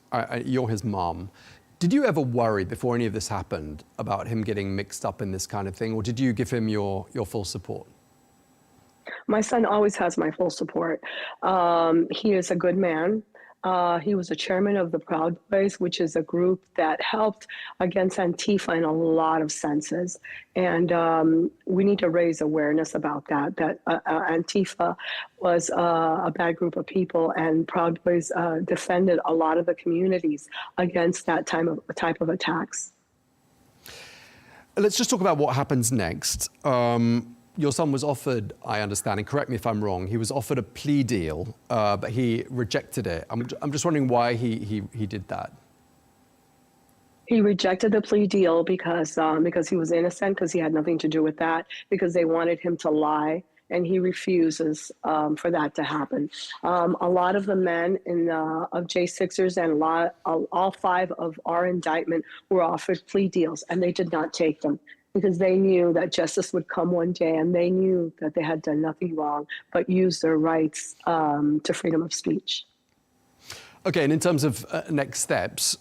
You're his mom. Did you ever worry before any of this happened about him getting mixed up in this kind of thing, or did you give him your full support? My son always has my full support. He is a good man. He was a chairman of the Proud Boys, which is a group that helped against Antifa in a lot of senses. And we need to raise awareness about that Antifa was a bad group of people, and Proud Boys defended a lot of the communities against that type of attacks. Let's just talk about what happens next. Your son was offered, I understand, and correct me if I'm wrong, he was offered a plea deal, but he rejected it. I'm just wondering why he did that. He rejected the plea deal because he was innocent, because he had nothing to do with that, because they wanted him to lie, and he refuses for that to happen. A lot of the men of J6ers and all 5 of our indictment were offered plea deals, and they did not take them, because they knew that justice would come one day, and they knew that they had done nothing wrong but use their rights to freedom of speech. Okay, and in terms of next steps,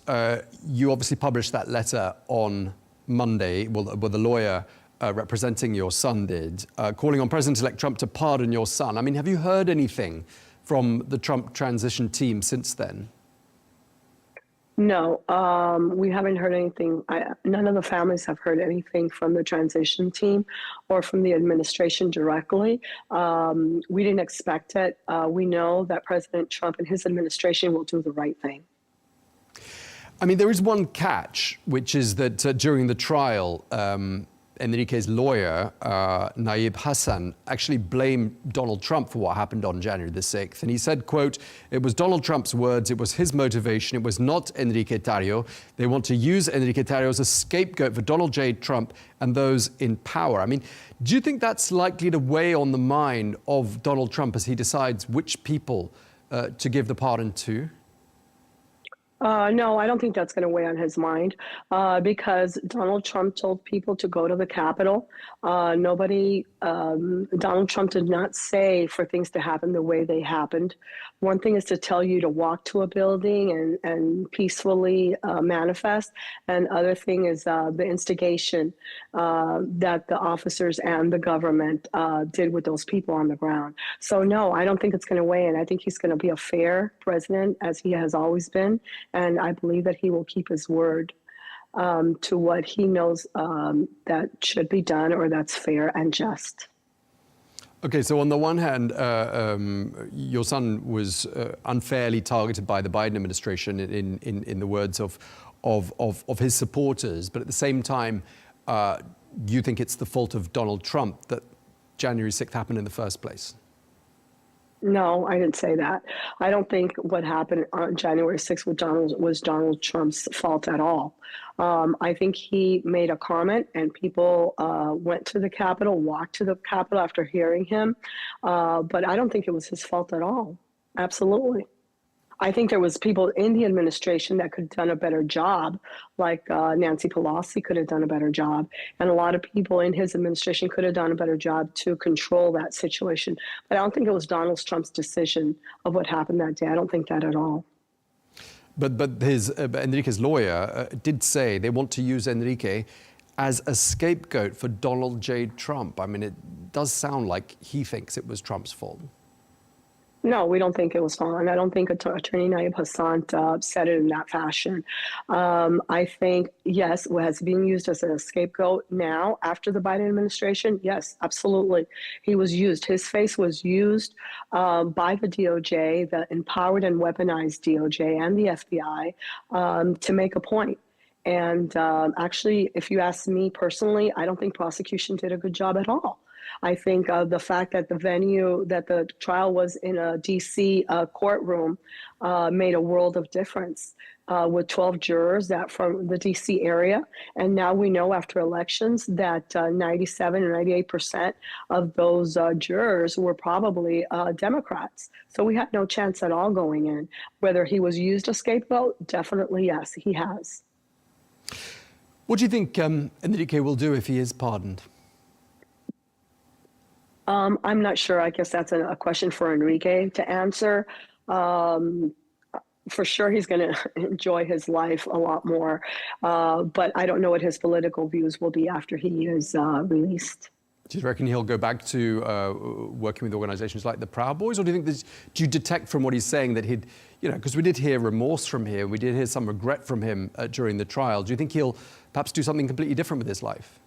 you obviously published that letter on Monday, well, the lawyer representing your son did, calling on President-elect Trump to pardon your son. I mean, have you heard anything from the Trump transition team since then? No, we haven't heard anything. None of the families have heard anything from the transition team or from the administration directly. We didn't expect it. We know that President Trump and his administration will do the right thing. I mean, there is one catch, which is that during the trial, Enrique's lawyer, Naib Hassan, actually blamed Donald Trump for what happened on January the 6th. And he said, quote, "It was Donald Trump's words, it was his motivation, it was not Enrique Tarrio. They want to use Enrique Tarrio as a scapegoat for Donald J. Trump and those in power." I mean, do you think that's likely to weigh on the mind of Donald Trump as he decides which people to give the pardon to? No, I don't think that's going to weigh on his mind because Donald Trump told people to go to the Capitol. Donald Trump did not say for things to happen the way they happened. One thing is to tell you to walk to a building and peacefully manifest. And other thing is the instigation that the officers and the government did with those people on the ground. So no, I don't think it's going to weigh in. I think he's going to be a fair president, as he has always been. And I believe that he will keep his word to what he knows that should be done or that's fair and just. Okay, so on the one hand, your son was unfairly targeted by the Biden administration in the words of his supporters, but at the same time, you think it's the fault of Donald Trump that January 6th happened in the first place? No, I didn't say that. I don't think what happened on January 6th was Donald Trump's fault at all. I think he made a comment and people went to the Capitol, walked to the Capitol after hearing him. But I don't think it was his fault at all. Absolutely. I think there was people in the administration that could have done a better job, like Nancy Pelosi could have done a better job. And a lot of people in his administration could have done a better job to control that situation. But I don't think it was Donald Trump's decision of what happened that day. I don't think that at all. But Enrique's lawyer did say they want to use Enrique as a scapegoat for Donald J. Trump. I mean, it does sound like he thinks it was Trump's fault. No, we don't think it was fun. I don't think Attorney Nayeeb Hassan said it in that fashion. I think, yes, it has been used as a scapegoat now after the Biden administration. Yes, absolutely. He was used. His face was used by the DOJ, the empowered and weaponized DOJ and the FBI to make a point. And actually, if you ask me personally, I don't think prosecution did a good job at all. I think the fact that the trial was in a D.C. courtroom made a world of difference with 12 jurors that from the D.C. area. And now we know after elections that 97 or 98% of those jurors were probably Democrats. So we had no chance at all going in. Whether he was used as scapegoat, definitely yes, he has. What do you think Enrique will do if he is pardoned? I'm not sure. I guess that's a question for Enrique to answer. For sure, he's going to enjoy his life a lot more. But I don't know what his political views will be after he is released. Do you reckon he'll go back to working with organizations like the Proud Boys? Or do you think do you detect from what he's saying that he'd, because we did hear remorse from him, we did hear some regret from him during the trial. Do you think he'll perhaps do something completely different with his life?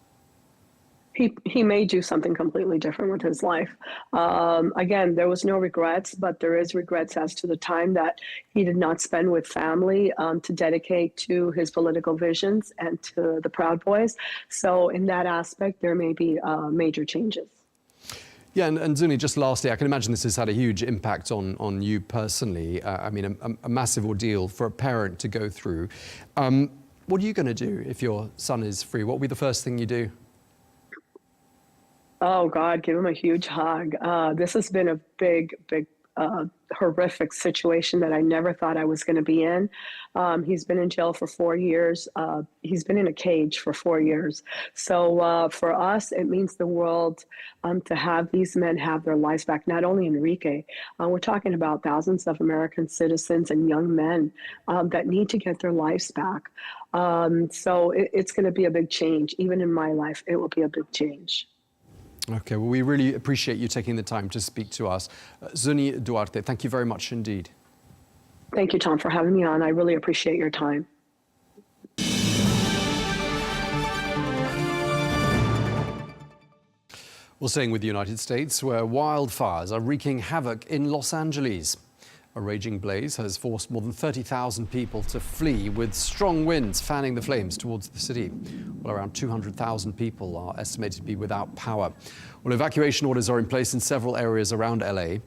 He may do something completely different with his life. Again, there was no regrets, but there is regrets as to the time that he did not spend with family to dedicate to his political visions and to the Proud Boys. So in that aspect, there may be major changes. Yeah, and Zuny, just lastly, I can imagine this has had a huge impact on you personally. I mean, a massive ordeal for a parent to go through. What are you going to do if your son is free? What will be the first thing you do? Oh, God, give him a huge hug. This has been a big, horrific situation that I never thought I was going to be in. He's been in jail for 4 years. He's been in a cage for 4 years. So for us, it means the world to have these men have their lives back, not only Enrique. We're talking about thousands of American citizens and young men that need to get their lives back. So it's going to be a big change. Even in my life, it will be a big change. Okay, well, we really appreciate you taking the time to speak to us. Zuny Duarte, thank you very much indeed. Thank you, Tom, for having me on. I really appreciate your time. Well, staying with the United States, where wildfires are wreaking havoc in Los Angeles. A raging blaze has forced more than 30,000 people to flee, with strong winds fanning the flames towards the city. Well, around 200,000 people are estimated to be without power. Well, evacuation orders are in place in several areas around LA.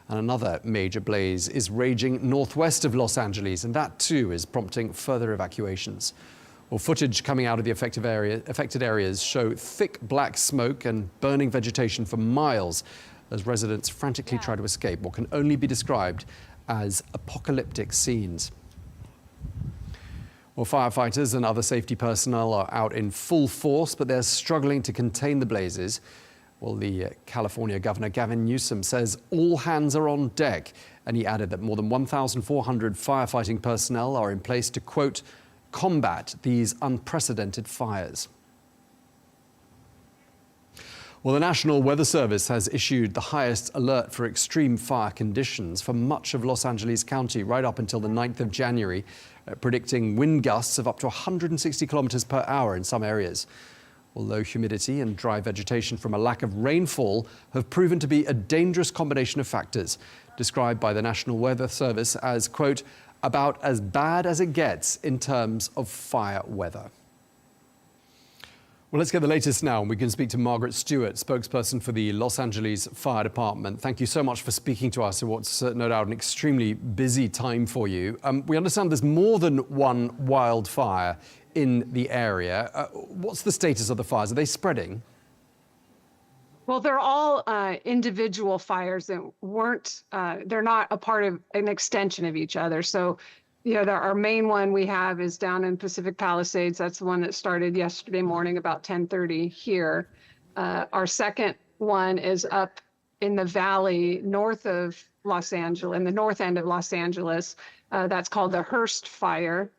And another major blaze is raging northwest of Los Angeles, and that too is prompting further evacuations. Well, footage coming out of the affected areas show thick black smoke and burning vegetation for miles as residents frantically try to escape what can only be described as apocalyptic scenes. Well, firefighters and other safety personnel are out in full force, but they're struggling to contain the blazes. Well, the California Governor Gavin Newsom says all hands are on deck, and he added that more than 1,400 firefighting personnel are in place to, quote, combat these unprecedented fires. Well, the National Weather Service has issued the highest alert for extreme fire conditions for much of Los Angeles County right up until the 9th of January, predicting wind gusts of up to 160 kilometers per hour in some areas. Well, low humidity and dry vegetation from a lack of rainfall have proven to be a dangerous combination of factors, described by the National Weather Service as, quote, about as bad as it gets in terms of fire weather. Well, let's get the latest now, and we can speak to Margaret Stewart, spokesperson for the Los Angeles Fire Department. Thank you so much for speaking to us at what's no doubt an extremely busy time for you. We understand there's more than one wildfire in the area. What's the status of the fires? Are they spreading? Well, they're all individual fires that weren't, they're not a part of an extension of each other. So, you know, our main one we have is down in Pacific Palisades. That's the one that started yesterday morning about 10:30 here. Our second one is up in the valley north of Los Angeles, in the north end of Los Angeles. That's called the Hearst Fire.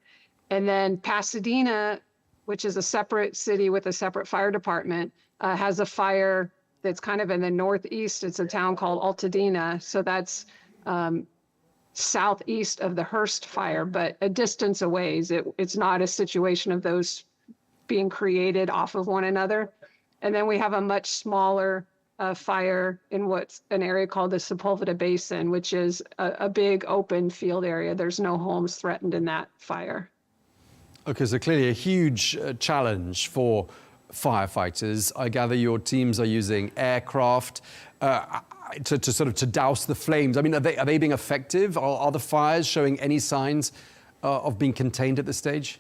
And then Pasadena, which is a separate city with a separate fire department, has a fire that's kind of in the northeast. It's a town called Altadena. So that's southeast of the Hearst Fire, but a distance away. It's not a situation of those being created off of one another. And then we have a much smaller fire in what's an area called the Sepulveda Basin, which is a big open field area. There's no homes threatened in that fire. Okay, so clearly a huge challenge for firefighters. I gather your teams are using aircraft to douse the flames. I mean, are they being effective? Are the fires showing any signs of being contained at this stage?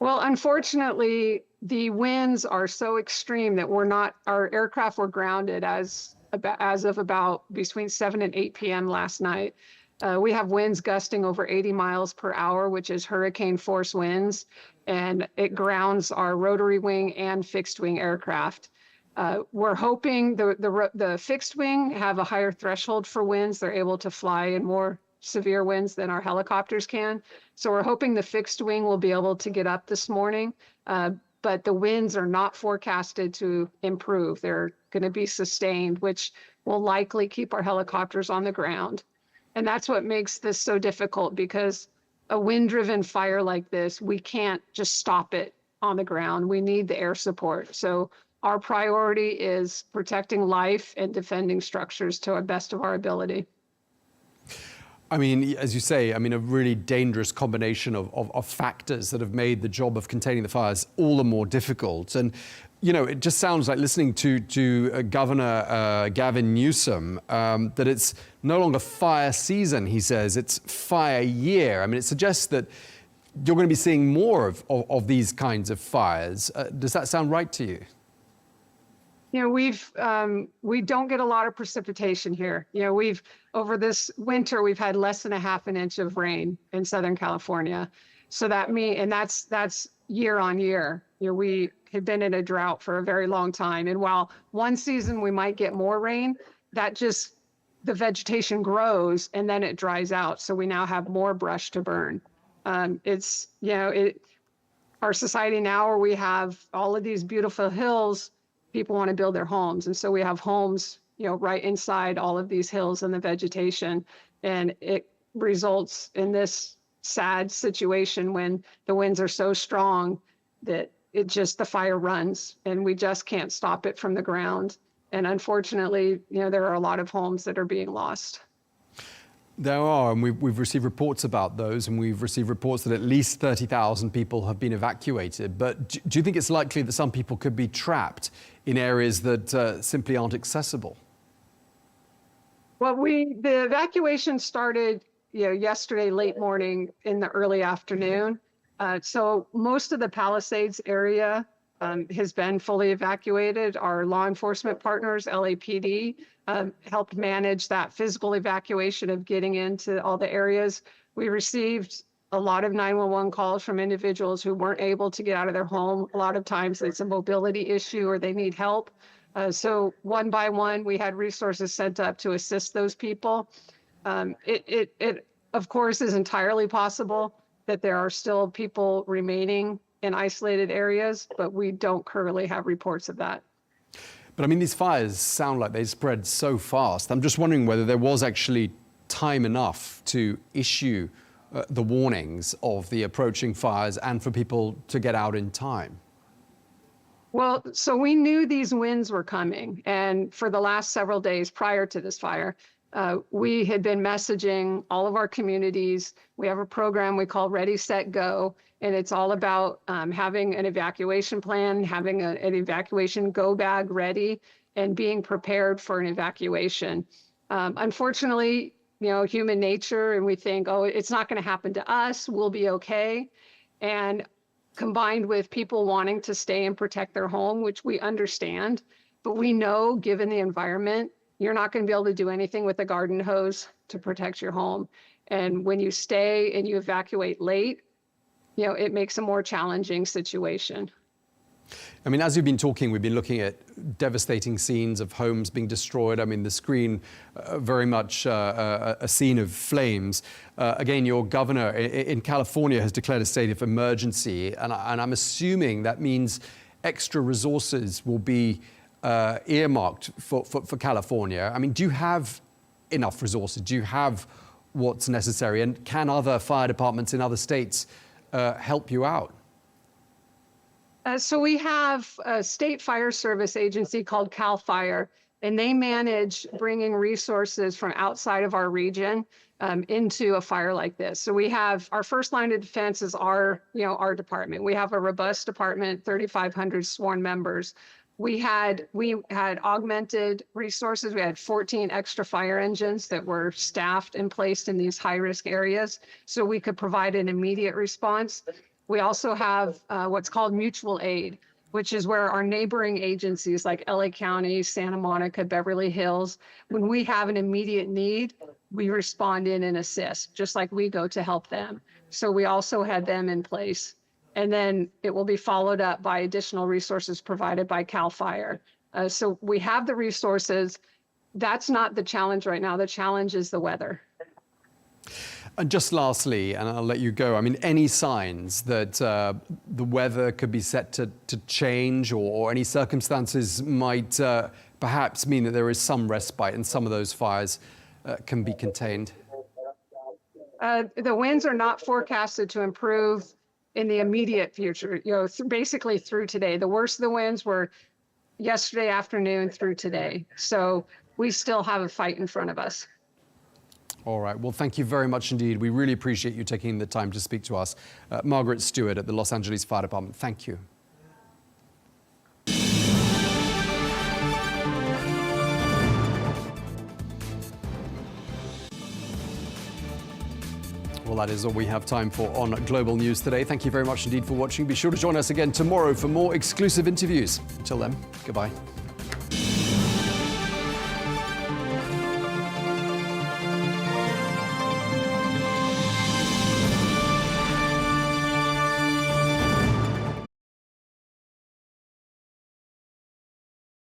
Well, unfortunately, the winds are so extreme that our aircraft were grounded as of about between 7 and 8 p.m. last night. We have winds gusting over 80 miles per hour, which is hurricane force winds, and it grounds our rotary wing and fixed wing aircraft. We're hoping the fixed wing have a higher threshold for winds. They're able to fly in more severe winds than our helicopters can. So we're hoping the fixed wing will be able to get up this morning, but the winds are not forecasted to improve. They're going to be sustained, which will likely keep our helicopters on the ground. And that's what makes this so difficult, because a wind-driven fire like this, we can't just stop it on the ground. We need the air support. So our priority is protecting life and defending structures to the best of our ability. I mean, as you say, a really dangerous combination of factors that have made the job of containing the fires all the more difficult. And, you know, it just sounds like listening to Governor Gavin Newsom that it's no longer fire season, he says, it's fire year. I mean, it suggests that you're going to be seeing more of these kinds of fires. Does that sound right to you? You know, we don't get a lot of precipitation here. You know, over this winter, we've had less than a half an inch of rain in Southern California. So that's year on year. You know, we have been in a drought for a very long time. And while one season we might get more rain, the vegetation grows and then it dries out. So we now have more brush to burn. Our society now, where we have all of these beautiful hills, people want to build their homes. And so we have homes, you know, right inside all of these hills and the vegetation. And it results in this sad situation when the winds are so strong that the fire runs and we just can't stop it from the ground. And unfortunately, you know, there are a lot of homes that are being lost. There are, and we've received reports about those, and we've received reports that at least 30,000 people have been evacuated. But do you think it's likely that some people could be trapped in areas that simply aren't accessible? Well, the evacuation started, you know, yesterday late morning in the early afternoon. So most of the Palisades area has been fully evacuated. Our law enforcement partners, LAPD, helped manage that physical evacuation of getting into all the areas. We received a lot of 911 calls from individuals who weren't able to get out of their home. A lot of times it's a mobility issue or they need help. So one by one, we had resources sent up to assist those people. It of course is entirely possible that there are still people remaining in isolated areas, but we don't currently have reports of that. But I mean, these fires sound like they spread so fast. I'm just wondering whether there was actually time enough to issue the warnings of the approaching fires and for people to get out in time. Well, so we knew these winds were coming. And for the last several days prior to this fire, we had been messaging all of our communities. We have a program we call Ready, Set, Go. And it's all about having an evacuation plan, having an evacuation go bag ready, and being prepared for an evacuation. Unfortunately, you know, human nature, and we think, oh, it's not going to happen to us, we'll be okay. And combined with people wanting to stay and protect their home, which we understand, but we know, given the environment, you're not going to be able to do anything with a garden hose to protect your home. And when you stay and you evacuate late, you know, it makes a more challenging situation. I mean, as you've been talking, we've been looking at devastating scenes of homes being destroyed. I mean, the screen very much a scene of flames. Again, your governor in California has declared a state of emergency, and I'm assuming that means extra resources will be earmarked for California. I mean, do you have enough resources? Do you have what's necessary? And can other fire departments in other states help you out? So we have a state fire service agency called CAL FIRE, and they manage bringing resources from outside of our region into a fire like this. So we have our first line of defense is our department. We have a robust department, 3,500 sworn members. We had augmented resources. We had 14 extra fire engines that were staffed and placed in these high-risk areas, so we could provide an immediate response. We also have what's called mutual aid, which is where our neighboring agencies like LA County, Santa Monica, Beverly Hills, when we have an immediate need, we respond in and assist, just like we go to help them. So we also had them in place. And then it will be followed up by additional resources provided by CAL FIRE. So we have the resources. That's not the challenge right now. The challenge is the weather. And just lastly, and I'll let you go, I mean, any signs that the weather could be set to change, or any circumstances might perhaps mean that there is some respite and some of those fires can be contained? The winds are not forecasted to improve in the immediate future, basically through today. The worst of the winds were yesterday afternoon through today. So we still have a fight in front of us. All right. Well, thank you very much indeed. We really appreciate you taking the time to speak to us. Margaret Stewart at the Los Angeles Fire Department, thank you. Well, that is all we have time for on Global News today. Thank you very much indeed for watching. Be sure to join us again tomorrow for more exclusive interviews. Until then, goodbye.